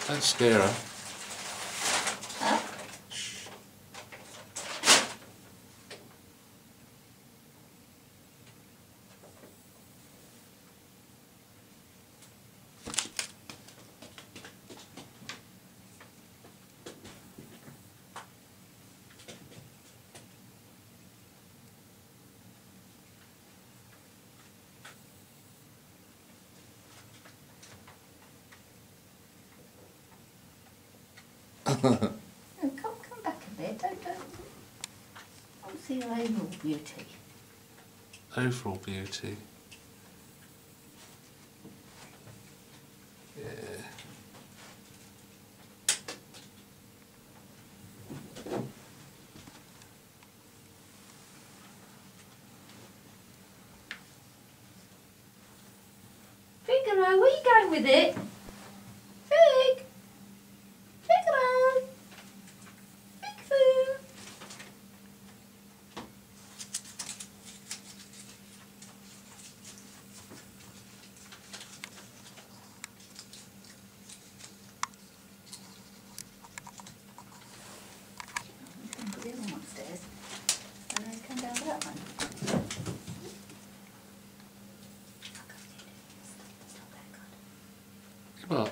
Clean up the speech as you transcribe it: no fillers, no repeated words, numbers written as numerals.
Don't scare her. Huh? Shh. No, come back a bit. Don't see your overall beauty. Overall beauty. Yeah. Figaro, where are you going with it? Fig! Figaro! Fig food! Put the other one upstairs. And then come down that one. What?